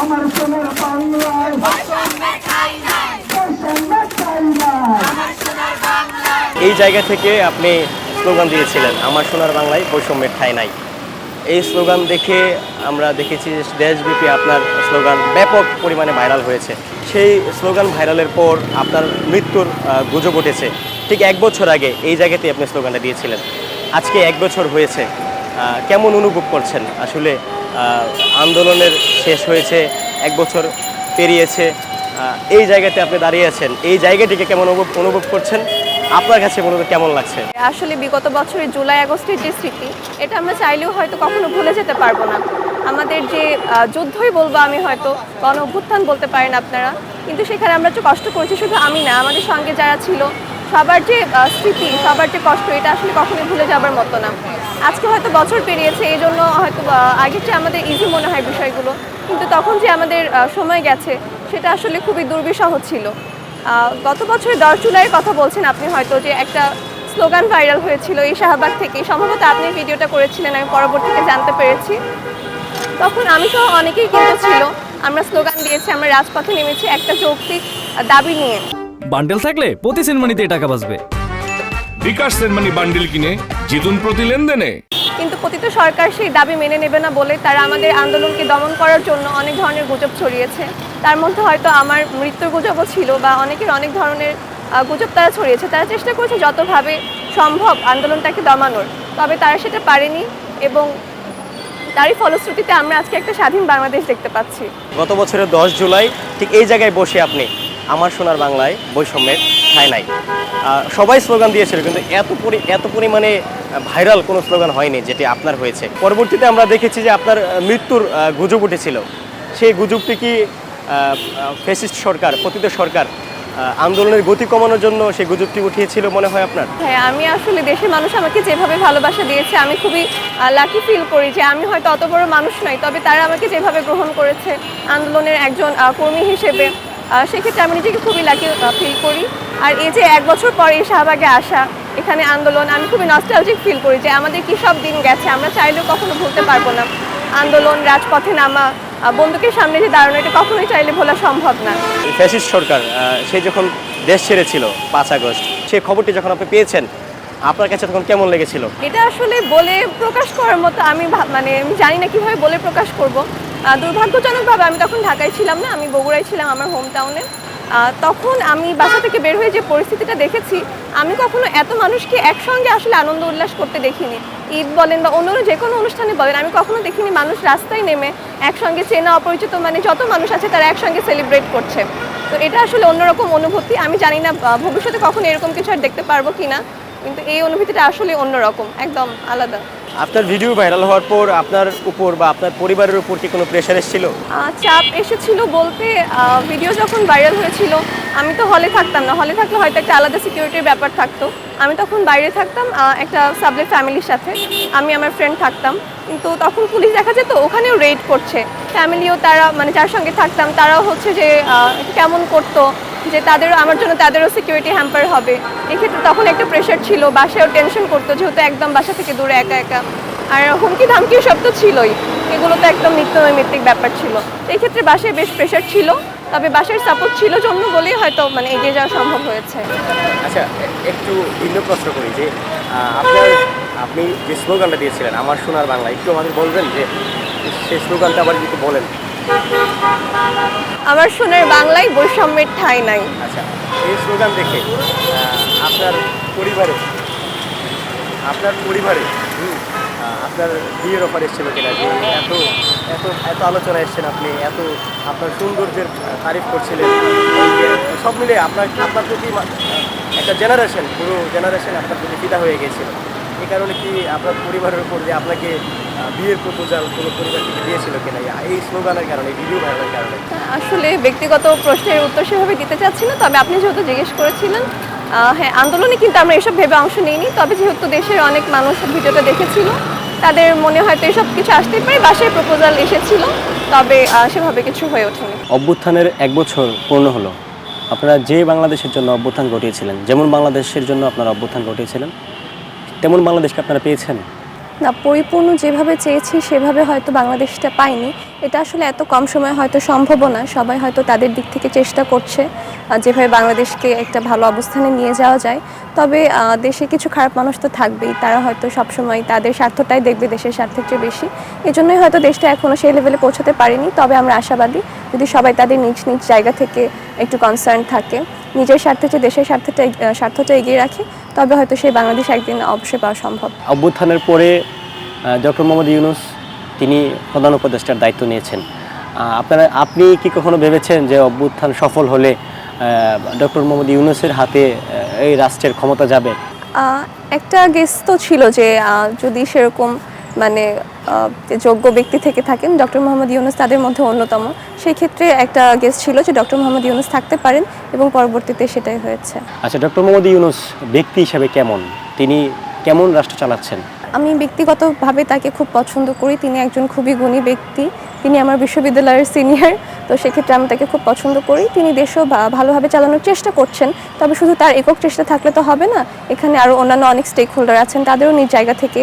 আমার সোনার বাংলায় এই জায়গা থেকে আপনি স্লোগান দিয়েছিলেন আমার সোনার বাংলায় বৈষম্যের ঠাঁই নাই। এই স্লোগান দেখে আমরা দেখেছি যে দেশব্যাপী আপনার স্লোগান ব্যাপক পরিমাণে ভাইরাল হয়েছে। সেই স্লোগান ভাইরালের পর আপনার মৃত্যুর গুজব উঠেছে। ঠিক 1 বছর আগে এই জায়গাতে আপনি স্লোগানটা দিয়েছিলেন। আজকে 1 বছর হয়েছে, কেমন অনুভব করছেন? আসলে আন্দোলনের শেষ হয়েছে, 1 বছর পেরিয়েছে, এই জায়গাতে আপনি দাঁড়িয়ে আছেন, এই জায়গাটিকে কেমন অনুভব করছেন? আপনার কাছে মূলত কেমন লাগছে? আসলে বিগত বছরের জুলাই আগস্টের যে স্মৃতি, এটা আমরা চাইলেও হয়তো কখনো ভুলে যেতে পারবো না। আমাদের যে যুদ্ধই বলবো আমি, হয়তো গণ অভ্যুত্থান বলতে পারেন আপনারা, কিন্তু সেখানে আমরা যে কষ্ট করেছি, শুধু আমি না, আমাদের সঙ্গে যারা ছিল সবার যে স্মৃতি, সবার যে কষ্ট, এটা আসলে কখনোই ভুলে যাবার মতো না। আজকে হয়তো বছর পেরিয়েছে, এই জন্য হয়তো আগের চেয়ে আমাদের ইজি মনে হয় বিষয়গুলো, কিন্তু তখন যে আমাদের সময় গেছে সেটা আসলে খুবই দুর্বিষহ ছিল। গত বছর 10 জুলাইয়ের কথা বলছেন আপনি, হয়তো যে একটা স্লোগান ভাইরাল হয়েছিল এই শাহবাগ থেকে, সম্ভবত আপনি ভিডিওটা করেছিলেন, আমি পরবর্তীতে জানতে পেরেছি। তখন আমি সহ অনেকেই কিন্তু ছিল, আমরা স্লোগান দিয়েছি, আমরা রাজপথে নেমেছি একটা যৌক্তিক দাবি নিয়ে। বান্ডেল থাকলে প্রতি সেনমানিতে টাকা বাঁচবে। বিকাশ সেনমানি বান্ডেল কিনে জিতুন প্রতি লেনদেনে। কিন্তু পতিত সরকার সেই দাবি মেনে নেবে না বলে তারা আমাদের আন্দোলনকে দমন করার জন্য অনেক ধরনের গুজব ছড়িয়েছে। তার মধ্যে হয়তো আমার মৃত্যুর গুজবও ছিল, বা অনেকের অনেক ধরনের গুজব তারা ছড়িয়েছে। তারা চেষ্টা করেছে যতভাবে সম্ভব আন্দোলনটাকে দমানোর, তবে তারা সেটা পারেনি, এবং তারই ফলশ্রুতিতে আমরা আজকে একটা স্বাধীন বাংলাদেশ দেখতে পাচ্ছি। গত বছরের 10 জুলাই ঠিক এই জায়গায় বসে আপনি আমার সোনার বাংলায় বৈষম্যের ঠাঁই নাই সবাই স্লোগান দিয়েছিল, কিন্তু এত পরিমাণে ভাইরাল কোনো স্লোগান হয়নি যেটি আপনার হয়েছে। পরবর্তীতে আমরা দেখেছি যে আপনার মৃত্যুর গুজব উঠেছিল। সেই গুজবটি কি ফ্যাসিস্ট সরকার, পতিত সরকার আন্দোলনের গতি কমানোর জন্য সেই গুজবটি উঠিয়েছিল মনে হয় আপনার? হ্যাঁ, আমি আসলে দেশের মানুষ আমাকে যেভাবে ভালোবাসা দিয়েছে, আমি খুবই লাকি ফিল করি যে আমি হয়তো অত বড় মানুষ নই, তবে তারা আমাকে যেভাবে গ্রহণ করেছে আন্দোলনের একজন কর্মী হিসেবে, সেক্ষেত্রে আমি নিজেকে খুবই লাকি ফিল করি। আর এই যে 1 বছর পর এই শাহবাগে আসা, এখানে আন্দোলন, আমি খুবই নস্টালজিক ফিল করি যে আমাদের কী সব দিন গেছে, আমরা চাইলেও কখনো ভুলতে পারবো না। আন্দোলন, রাজপথে নামা, বন্দুকের সামনে যে দাঁড়ানো, এটা কখনোই চাইলে ভোলা সম্ভব না। ফ্যাসিস্ট সরকার সে যখন দেশ ছেড়েছিল 5 আগস্ট, সেই খবরটি যখন আপনি পেয়েছেন, আপনার কাছে তখন কেমন লেগেছিল? এটা আসলে বলে প্রকাশ করার মতো, আমি জানি না কিভাবে বলে প্রকাশ করব। দুর্ভাগ্যজনকভাবে আমি তখন ঢাকায় ছিলাম না, আমি বগুড়ায় ছিলাম, আমার হোম টাউনে। তখন আমি বাসা থেকে বের হয়ে যে পরিস্থিতিটা দেখেছি, আমি কখনো এত মানুষকে একসঙ্গে আসলে আনন্দ উল্লাস করতে দেখিনি। ঈদ বলেন বা অন্য যে কোনো অনুষ্ঠানে বলেন, আমি কখনো দেখিনি মানুষ রাস্তায় নেমে একসঙ্গে চেনা অপরিচিত যত মানুষ আছে তারা একসঙ্গে সেলিব্রেট করছে। তো এটা আসলে অন্যরকম অনুভূতি। আমি জানি না ভবিষ্যতে কখনো এরকম কিছু আর দেখতে পারবো কিনা, কিন্তু এই অনুভূতিটা আসলে অন্যরকম, একদম আলাদা। আপনার ভিডিও ভাইরাল হওয়ার পর আপনার উপর বা আপনার পরিবারের উপর কি কোনো প্রেশার এসেছিল? চাপ এসেছিল বলতে, ভিডিও যখন ভাইরাল হয়েছিল আমি তো হলে থাকতাম না। হলে থাকলে হয়তো একটা আলাদা সিকিউরিটির ব্যাপার থাকতো। আমি তখন বাইরে থাকতাম একটা সাবলেট ফ্যামিলির সাথে, আমি আমার ফ্রেন্ড থাকতাম। কিন্তু তখন পুলিশ দেখা যেত ওখানেও রেড করছে, ফ্যামিলিও তারা যার সঙ্গে থাকতাম তারাও হচ্ছে যে কেমন করতো যে আমার জন্য তাদেরও সিকিউরিটি হ্যাম্পার হবে। এক্ষেত্রে তখন একটা প্রেশার ছিল, বাসায়ও টেনশন করতো, যেহেতু একদম বাসা থেকে দূরে একা একা। আর হুমকি ধামকি সব তো ছিলই, এগুলো তো একদম নিত্য নৈমিত্তিক ব্যাপার ছিল। এই ক্ষেত্রে বাসায় বেশ প্রেশার ছিল, তবে বাসার সাপোর্ট ছিল জন্য বলেই হয়তো এগিয়ে যাওয়া সম্ভব হয়েছে। আচ্ছা, একটু ভিন্ন প্রশ্ন করি যে আপনি যে স্লোগানটা দিয়েছিলেন আমার সোনার বাংলা, একটু আমাদের বলবেন যে সেই স্লোগানটা আবার একটু বলেন। আমার সোনার বাংলায় বৈষম্যের ঠাঁই নাই। আচ্ছা, এই স্লোগান দেখে আপনার পরিবারে আপনার বিয়ের অফার এসেছিল কিনা? যে এত এত এত আলোচনা এসছেন, আপনি আপনার সৌন্দর্যের তারিফ করছিলেন, সব মিলে আপনার প্রতি একটা জেনারেশন, পুরো জেনারেশন আপনার প্রতি ফিদা হয়ে গিয়েছিল। এই কারণে কি আপনার পরিবারের উপর যে আপনাকে বিয়ের প্রপোজাল কোনো পরিবার থেকে দিয়েছিল কিনা এই স্লোগানের কারণে, এই ভিডিও ভাইরালের কারণে? আসলে ব্যক্তিগত প্রশ্নের উত্তর সেভাবে দিতে চাচ্ছি না, তবে আপনি যেহেতু জিজ্ঞেস করেছিলেন, হ্যাঁ, আন্দোলনে কিন্তু আমরা এসব ভেবে অংশ নিইনি। তবে যেহেতু দেশের অনেক মানুষ ভিডিওটা দেখেছিল, তাদের মনে হয়তো এসব কিছু আসতেই পারে, বাসায় প্রপোজাল এসেছিল, তবে সেভাবে কিছু হয়ে ওঠেনি। অভ্যুত্থানের 1 বছর পূর্ণ হলো। আপনারা যে বাংলাদেশের জন্য অভ্যুত্থান ঘটিয়েছিলেন, যেমন বাংলাদেশের জন্য আপনারা অভ্যুত্থান ঘটিয়েছিলেন, তেমন বাংলাদেশকে আপনারা পেয়েছেন? না, পরিপূর্ণ যেভাবে চেয়েছি সেভাবে হয়তো বাংলাদেশটা পাইনি। এটা আসলে এত কম সময়ে হয়তো সম্ভবও না। সবাই হয়তো তাদের দিক থেকে চেষ্টা করছে যেভাবে বাংলাদেশকে একটা ভালো অবস্থানে নিয়ে যাওয়া যায়। তবে দেশে কিছু খারাপ মানুষ তো থাকবেই, তারা হয়তো সবসময় তাদের স্বার্থটাই দেখবে দেশের স্বার্থের চেয়ে বেশি। এজন্যই হয়তো দেশটা এখনও সেই লেভেলে পৌঁছাতে পারেনি। তবে আমরা আশাবাদী, যদি সবাই তাদের নিজ নিজ জায়গা থেকে একটু কনসার্ন থাকে, নিজের স্বার্থের চেয়ে দেশের স্বার্থটা এগিয়ে রাখে, তবে হয়তো সেই বাংলাদেশ একদিন অবশ্যই পাওয়া সম্ভব। অভ্যুত্থানের পরে ডক্টর মোহাম্মদ ইউনূস তিনি প্রধান উপদেষ্টার দায়িত্ব নিয়েছেন। আপনি কি কখনো ভেবেছেন যে অভ্যুত্থান সফল হলে ডক্টর মোহাম্মদ ইউনূসের হাতে এই রাষ্ট্রের ক্ষমতা যাবে? একটা গেস তো ছিল যে যদি সেরকম মানে যোগ্য ব্যক্তি থেকে থাকেন, ডক্টর মোহাম্মদ ইউনূস তাদের মধ্যে অন্যতম। সেই ক্ষেত্রে একটা গেস ছিল যে ডক্টর মোহাম্মদ ইউনূস থাকতে পারেন, এবং পরবর্তীতে সেটাই হয়েছে। আচ্ছা, ডক্টর মোহাম্মদ ইউনূস ব্যক্তি হিসেবে কেমন, তিনি কেমন রাষ্ট্র চালাচ্ছেন? আমি ব্যক্তিগতভাবে তাকে খুব পছন্দ করি। তিনি একজন খুবই গুণী ব্যক্তি, তিনি আমার বিশ্ববিদ্যালয়ের সিনিয়র, তো সেক্ষেত্রে আমি তাকে খুব পছন্দ করি। তিনি দেশও ভালোভাবে চালানোর চেষ্টা করছেন। তবে শুধু তার একক চেষ্টা থাকলে তো হবে না, এখানে আরও অন্যান্য অনেক স্টেক হোল্ডার আছেন, তাদেরও নিজ জায়গা থেকে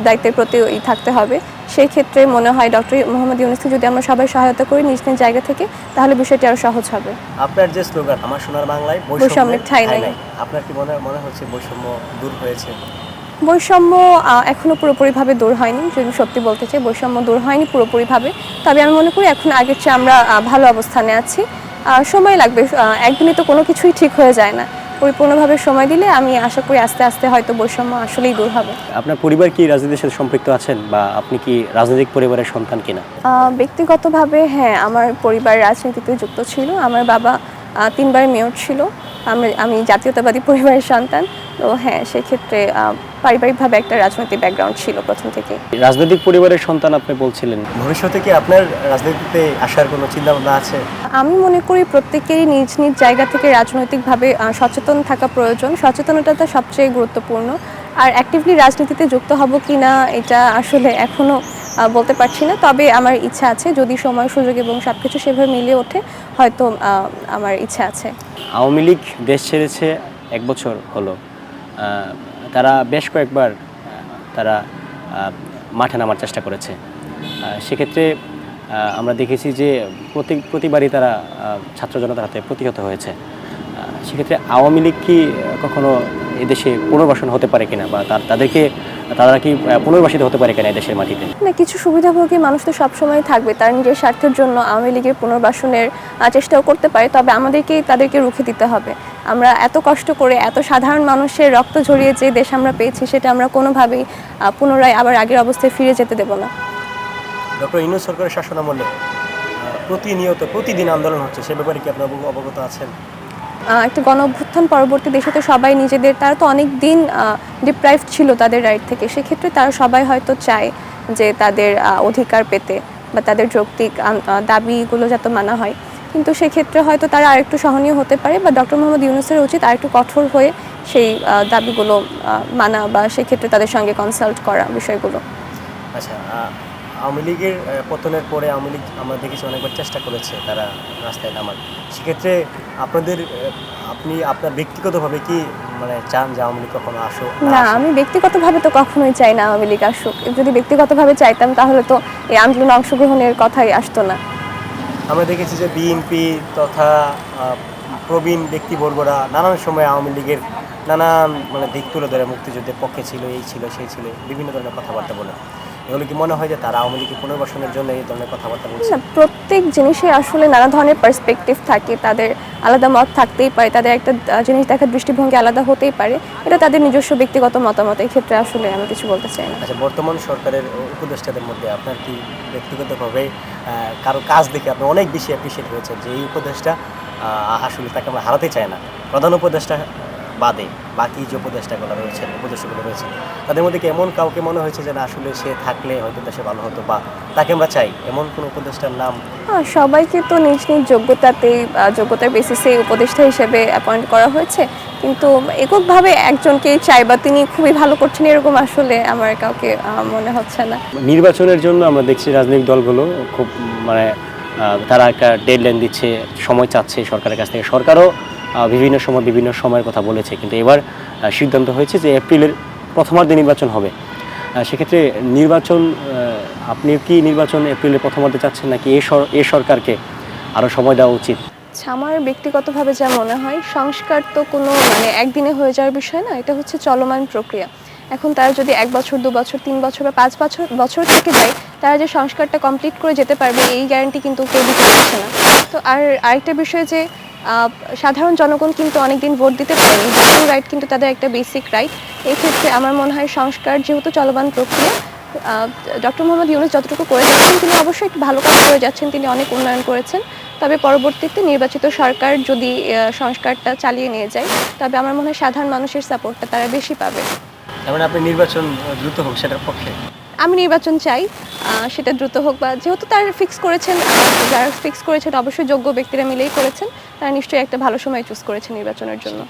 দায়িত্বের প্রতি থাকতে হবে। সেই ক্ষেত্রে মনে হয় ডক্টর মোহাম্মদ ইউনূসকে যদি আমরা সবাই সহায়তা করি নিজ নিজ জায়গা থেকে, তাহলে বিষয়টি আরও সহজ হবে। আপনার যে স্লোগান আমার সোনার বাংলায় বৈষম্যের ঠাঁই নাই, আপনার কি মনে হচ্ছে বৈষম্য দূর হয়েছে? বৈষম্য এখনও পুরোপুরিভাবে দূর হয়নি। যদি সত্যি বলতে চাই, বৈষম্য দূর হয়নি পুরোপুরিভাবে। তবে আমি মনে করি এখন আগের চেয়ে আমরা ভালো অবস্থানে আছি। সময় লাগবে, একদিনে তো কোনো কিছুই ঠিক হয়ে যায় না। পরিপূর্ণভাবে সময় দিলে আমি আশা করি আস্তে আস্তে হয়তো বৈষম্য আসলেই দূর হবে। আপনার পরিবার কি রাজনীতির সাথে সম্পৃক্ত আছেন, বা আপনি কি রাজনৈতিক পরিবারের সন্তান কিনা? ব্যক্তিগতভাবে হ্যাঁ, আমার পরিবার রাজনীতিতে যুক্ত ছিল। আমার বাবা 3 বার মেয়র ছিল। আমি জাতীয়তাবাদী পরিবারের সন্তান, তো হ্যাঁ সেক্ষেত্রে পারিবারিকভাবে একটা রাজনৈতিক ব্যাকগ্রাউন্ড ছিল প্রথম থেকে। রাজনৈতিক পরিবারের সন্তান আপনি বলছিলেন, ভবিষ্যতে কি আপনার রাজনীতিতে আসার কোনো চিন্তা ভাবনা আছে? আমি মনে করি প্রত্যেকেরই নিজ নিজ জায়গা থেকে রাজনৈতিকভাবে সচেতন থাকা প্রয়োজন। সচেতনতাটা সবচেয়ে গুরুত্বপূর্ণ। আর অ্যাক্টিভলি রাজনীতিতে যুক্ত হব কি না এটা আসলে এখনও বলতে পারছি না। তবে আমার ইচ্ছা আছে, যদি সময় সুযোগ এবং সব কিছু সেভাবে মিলিয়ে ওঠে, হয়তো আমার ইচ্ছা আছে। আওয়ামী লীগ দেশ ছেড়েছে 1 বছর হলো, তারা বেশ কয়েকবার তারা মাঠে নামার চেষ্টা করেছে। সেক্ষেত্রে আমরা দেখেছি যে প্রতিবারই তারা ছাত্র জনতার হাতে প্রতিহত হয়েছে। সেক্ষেত্রে আওয়ামী লীগ কি কখনো এদেশে পুনর্বাসন হতে পারে কিনা, বা তারা কি পুনর্বাসিত হতে পারে কিনা এদেশের মাটিতে? না, কিছু সুবিধাভোগী মানুষ তো সবসময় থাকবে, তার নিজের স্বার্থের জন্য আওয়ামী লীগের পুনর্বাসনের চেষ্টাও করতে পারে। তবে তাদেরকে রুখে দিতে হবে। আমরা এত কষ্ট করে এত সাধারণ মানুষের রক্ত ঝরিয়ে যে দেশ আমরা পেয়েছি, সেটা আমরা কোনোভাবেই পুনরায় আবার আগের অবস্থায় ফিরে যেতে দেব না। ডক্টর ইউনূস সরকারের শাসনামলে প্রতিদিন আন্দোলন হচ্ছে, সে ব্যাপারে কি আপনার অবগত আছেন? একটা গণ অভ্যুত্থান পরবর্তী দেশে তো সবাই তারা তো অনেক দিন ডিপ্রাইভ ছিল তাদের রাইট থেকে। সেক্ষেত্রে তারা সবাই হয়তো চায় যে তাদের অধিকার পেতে বা তাদের যৌক্তিক দাবিগুলো যাতে মানা হয়। কিন্তু সেক্ষেত্রে হয়তো তারা আরেকটু সহনীয় হতে পারে, বা ডক্টর মোহাম্মদ ইউনূসের উচিত আরেকটু কঠোর হয়ে সেই দাবিগুলো মানা, বা সেক্ষেত্রে তাদের সঙ্গে কনসাল্ট করা বিষয়গুলো। আচ্ছা, আওয়ামী লীগের পতনের পরে আওয়ামী লীগ আমরা দেখেছি অনেকবার চেষ্টা করেছে তারা রাস্তায় নামার। সেক্ষেত্রে আপনি আপনার ব্যক্তিগতভাবে কি চান যে আওয়ামী লীগ কখনো আসুক? না, আমি ব্যক্তিগতভাবে তো কখনোই চাই না আওয়ামী লীগ আসুক। যদি ব্যক্তিগতভাবে চাইতাম তাহলে তো এই আন্দোলনে অংশগ্রহণের কথাই আসতো না। আমরা দেখেছি যে বিএনপি তথা প্রবীণ ব্যক্তিবর্গরা নানান সময় আওয়ামী লীগের নানান দিক তুলে ধরে, মুক্তিযুদ্ধের পক্ষে ছিল, এই ছিল সেই ছিল, বিভিন্ন ধরনের কথাবার্তা বলে। এগুলো কি মনে হয় যে তারা আওয়ামী লীগের পুনর্বাসনের জন্য এই ধরনের কথাবার্তা বলছে? না, প্রত্যেক জিনিসে আসলে নানা ধরনের পার্সপেক্টিভ থাকে, তাদের আলাদা মত থাকতেই পারে, তাদের একটা জিনিস দেখার দৃষ্টিভঙ্গি আলাদা হতেই পারে। এটা তাদের নিজস্ব ব্যক্তিগত মতামত, এই ক্ষেত্রে আসলে আমি কিছু বলতে চাই না। আচ্ছা, বর্তমান সরকারের উপদেষ্টাদের মধ্যে আপনার কি ব্যক্তিগতভাবে কারো কাজ দেখে আপনি অনেক বেশি অ্যাপ্রিসিয়েট হয়েছেন যে এই উপদেষ্টা আসলে তাকে আমরা হারাতে চাই না, প্রধান উপদেষ্টা বাদে বাকি যে উপদেষ্টাগুলো রয়েছেন, তাদের মধ্যে কি এমন কাউকে মনে হয়েছে যে না আসলে সে থাকলে হয়তো দেশে ভালো হতো, বা তাকে আমরা চাই, এমন কোনো উপদেষ্টার নাম? সবাইকে তো নিজ নিজ যোগ্যতার বেসিসে উপদেষ্টা হিসেবে অ্যাপয়েন্ট করা হয়েছে, কিন্তু এককভাবে একজনকেই চাই বা তিনি খুবই ভালো করছেন এরকম আসলে আমার কাউকে মনে হচ্ছে না। নির্বাচনের জন্য আমরা দেখছি রাজনৈতিক দলগুলো খুব তারা একটা ডেডলাইন দিচ্ছে, সময় চাচ্ছে সরকারের কাছ থেকে। সরকারও বিভিন্ন সময় বিভিন্ন সময়ের কথা বলেছে, কিন্তু এবার সিদ্ধান্ত হয়েছে যে এপ্রিলের প্রথমার্ধে নির্বাচন হবে। সেক্ষেত্রে নির্বাচন আপনি কি নির্বাচন এপ্রিলের প্রথমার্ধে চাচ্ছেন নাকি এই সরকারকে আরও সময় দেওয়া উচিত? আচ্ছা, আমার ব্যক্তিগতভাবে যা মনে হয়, সংস্কার তো কোনো মানে একদিনে হয়ে যাওয়ার বিষয় না, এটা হচ্ছে চলমান প্রক্রিয়া। এখন তারা যদি 1 বছর 2 বছর 3 বছর বা 5 বছর থেকে যায়, তারা যে সংস্কারটা কমপ্লিট করে যেতে পারবে এই গ্যারান্টি কিন্তু কেউ দিতে পারছে না। তো আর আরেকটা বিষয় যে সাধারণ জনগণ কিন্তু অনেকদিন ভোট দিতে পারেনি, ভোটিং রাইট কিন্তু তাদের একটা বেসিক রাইট। এই ক্ষেত্রে আমার মনে হয় সংস্কার যেহেতু চলমান প্রক্রিয়া, ডক্টর মোহাম্মদ ইউনূস যতটুকু করে যাচ্ছেন তিনি অবশ্যই একটু ভালো কাজ করে যাচ্ছেন, তিনি অনেক উন্নয়ন করেছেন। তবে পরবর্তীতে নির্বাচিত সরকার যদি সংস্কারটা চালিয়ে নিয়ে যায়, তবে আমার মনে হয় সাধারণ মানুষের সাপোর্টটা তারা বেশি পাবে। যেমন আপনি নির্বাচন দ্রুত হোক সেটার পক্ষে? আমি নির্বাচন চাই, সেটা দ্রুত হোক, বা যেহেতু তারা ফিক্স করেছেন, যারা ফিক্স করেছেন অবশ্যই যোগ্য ব্যক্তিরা মিলেই করেছেন, তারা নিশ্চয়ই একটা ভালো সময় চুজ করেছেন নির্বাচনের জন্য।